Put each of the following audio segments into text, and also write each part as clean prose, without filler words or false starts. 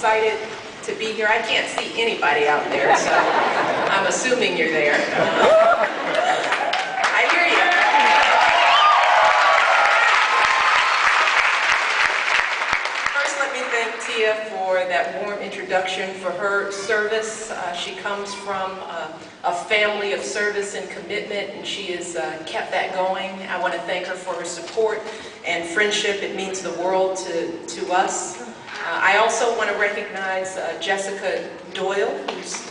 excited to be here. I can't see anybody out there, so I'm assuming you're there. I hear you. First, let me thank Tia for that warm introduction, for her service. She comes from a family of service and commitment, and she has kept that going. I want to thank her for her support and friendship. It means the world to us. I also want to recognize Jessica Doyle, who's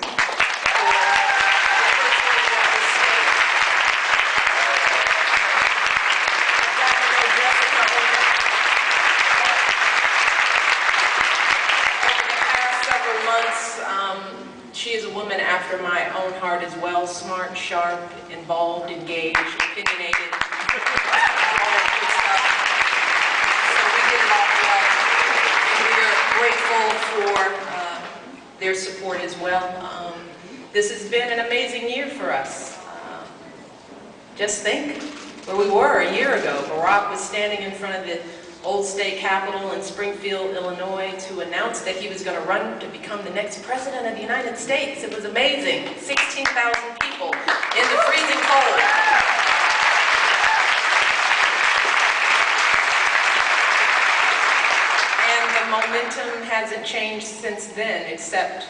she is a woman after my own heart as well, smart, sharp, involved, engaged, opinionated, all that good stuff. So we did it all well. We are grateful for their support as well. This has been an amazing year for us. Just think where we were a year ago. Barack was standing in front of the old state capitol in Springfield, Illinois, to announce that he was going to run to become the next president of the United States. It was amazing. 16,000 people in the freezing cold. And the momentum hasn't changed since then, except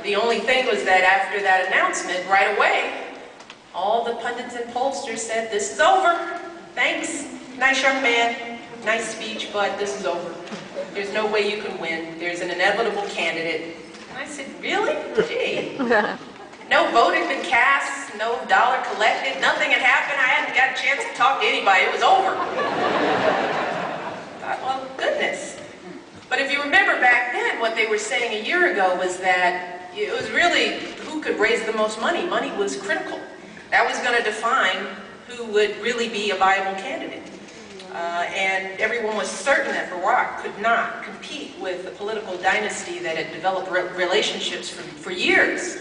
the only thing was that after that announcement, right away, all the pundits and pollsters said, "This is over. Thanks. Nice young man. Nice speech, but this is over. There's no way you can win. There's an inevitable candidate." And I said, "Really? Gee." No vote had been cast, no dollar collected, nothing had happened. I hadn't got a chance to talk to anybody. It was over. I thought, well, goodness. But if you remember back then, what they were saying a year ago was that it was really who could raise the most money. Money was critical. That was going to define who would really be a viable candidate. And everyone was certain that Barack could not compete with the political dynasty that had developed relationships for years.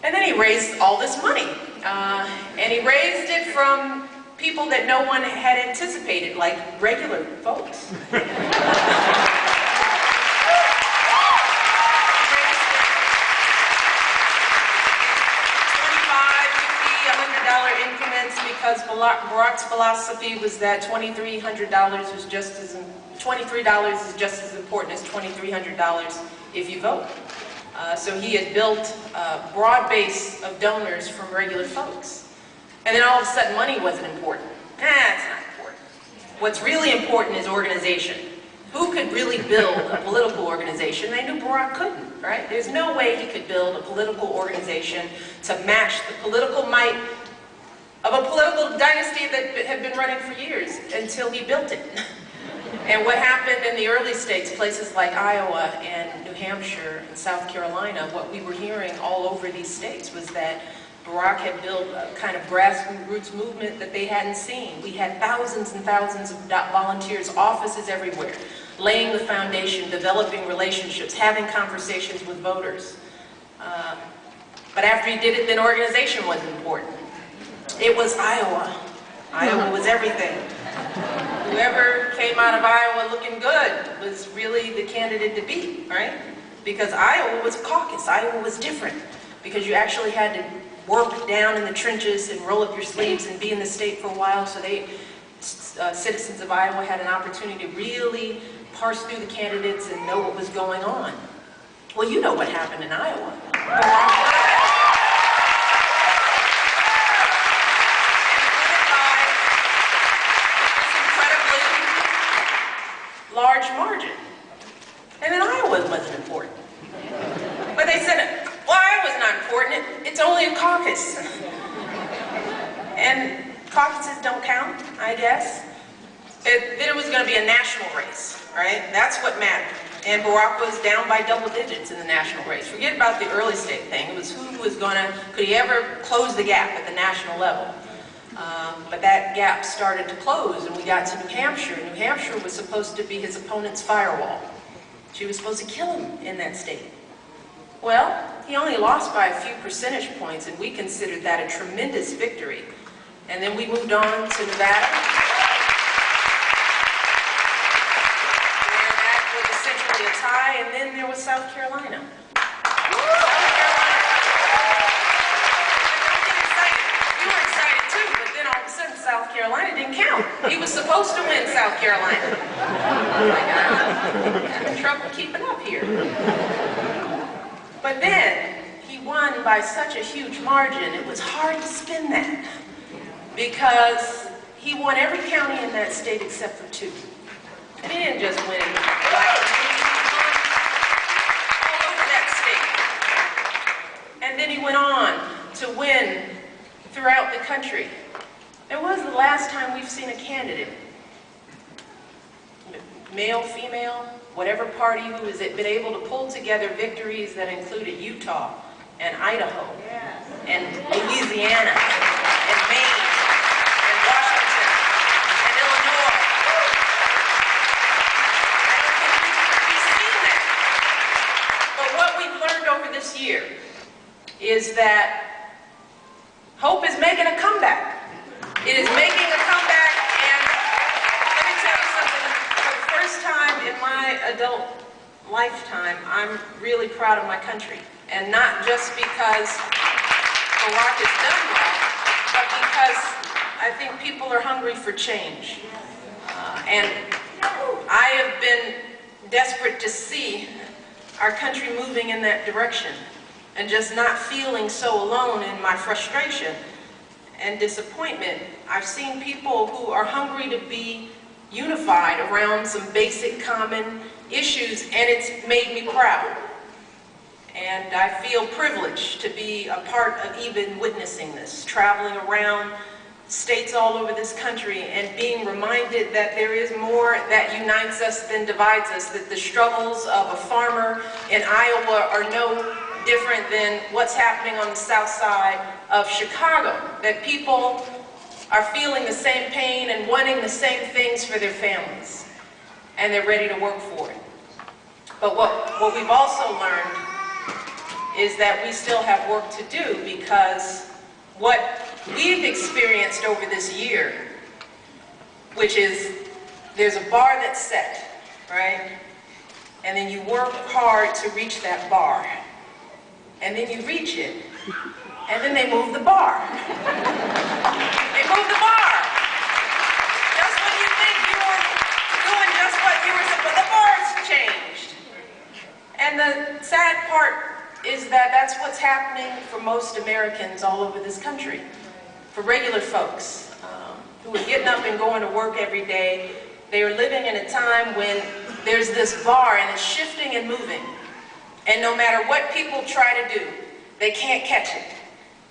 And then he raised all this money. And he raised it from people that no one had anticipated, like regular folks. Because Barack's philosophy was that $2,300 was just as $23 is just as important as $2,300 if you vote. So he had built a broad base of donors from regular folks. And then all of a sudden money wasn't important. It's not important. What's really important is organization. Who could really build a political organization? They knew Barack couldn't, right? There's no way he could build a political organization to match the political might of a political dynasty that had been running for years until he built it. And what happened in the early states, places like Iowa and New Hampshire and South Carolina, what we were hearing all over these states was that Barack had built a kind of grassroots movement that they hadn't seen. We had thousands and thousands of volunteers, offices everywhere, laying the foundation, developing relationships, having conversations with voters. But after he did it, then organization wasn't important. It was Iowa. Iowa was everything. Whoever came out of Iowa looking good was really the candidate to beat, right? Because Iowa was a caucus. Iowa was different because you actually had to work down in the trenches and roll up your sleeves and be in the state for a while. So citizens of Iowa had an opportunity to really parse through the candidates and know what was going on. Well, you know what happened in Iowa. Large margin. And then Iowa wasn't important. But they said, well, Iowa's not important. It's only a caucus. And caucuses don't count, I guess. Then it was going to be a national race, right? That's what mattered. And Barack was down by double digits in the national race. Forget about the early state thing. It was who was going to, could he ever close the gap at the national level? But that gap started to close, and we got to New Hampshire. New Hampshire was supposed to be his opponent's firewall. She was supposed to kill him in that state. Well, he only lost by a few percentage points, and we considered that a tremendous victory. And then we moved on to Nevada, where that was essentially a tie, and then was South Carolina. South Carolina didn't count. He was supposed to win South Carolina. I'm having trouble keeping up here. But then, he won by such a huge margin, it was hard to spin that. Because he won every county in that state except for 2. And he didn't just win all over that state. And then he went on to win throughout the country. It was the last time we've seen a candidate, male, female, whatever party, who has been able to pull together victories that included Utah and Idaho and Louisiana and Maine and Washington and Illinois. I don't think we've seen that. But what we've learned over this year is that hope is making a comeback. It is making a comeback, and let me tell you something. For the first time in my adult lifetime, I'm really proud of my country. And not just because Barack has done well, but because I think people are hungry for change. And I have been desperate to see our country moving in that direction and just not feeling so alone in my frustration and disappointment. I've seen people who are hungry to be unified around some basic common issues, and it's made me proud. And I feel privileged to be a part of even witnessing this, traveling around states all over this country and being reminded that there is more that unites us than divides us, that the struggles of a farmer in Iowa are no different than what's happening on the south side of Chicago, that people are feeling the same pain and wanting the same things for their families, and they're ready to work for it. But what we've also learned is that we still have work to do, because what we've experienced over this year, which is there's a bar that's set, right? And then you work hard to reach that bar. And then you reach it, and then they move the bar. They move the bar. Just when you think you were doing just what you were supposed to, the bar's changed. And the sad part is that that's what's happening for most Americans all over this country. For regular folks who are getting up and going to work every day, they are living in a time when there's this bar and it's shifting and moving. And no matter what people try to do, they can't catch it.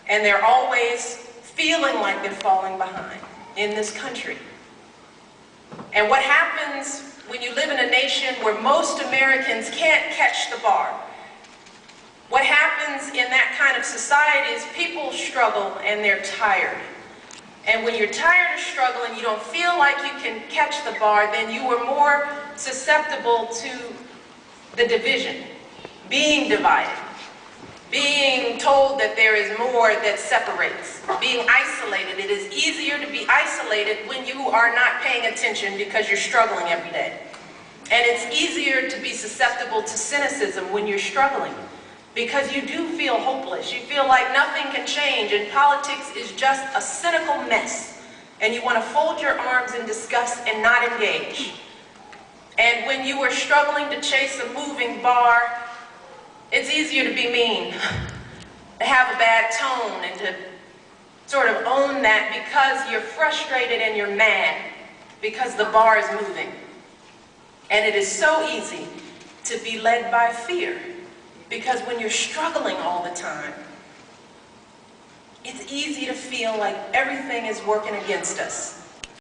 And they're always feeling like they're falling behind in this country. And what happens when you live in a nation where most Americans can't catch the bar? What happens in that kind of society is people struggle and they're tired. And when you're tired of struggling, you don't feel like you can catch the bar, then you are more susceptible to the division. Being divided, being told that there is more that separates, being isolated. It is easier to be isolated when you are not paying attention because you're struggling every day. And it's easier to be susceptible to cynicism when you're struggling, because you do feel hopeless. You feel like nothing can change, and politics is just a cynical mess. And you want to fold your arms in disgust and not engage. And when you are struggling to chase a moving bar, it's easier to be mean, to have a bad tone, and to sort of own that because you're frustrated and you're mad because the bar is moving. And it is so easy to be led by fear, because when you're struggling all the time, it's easy to feel like everything is working against us.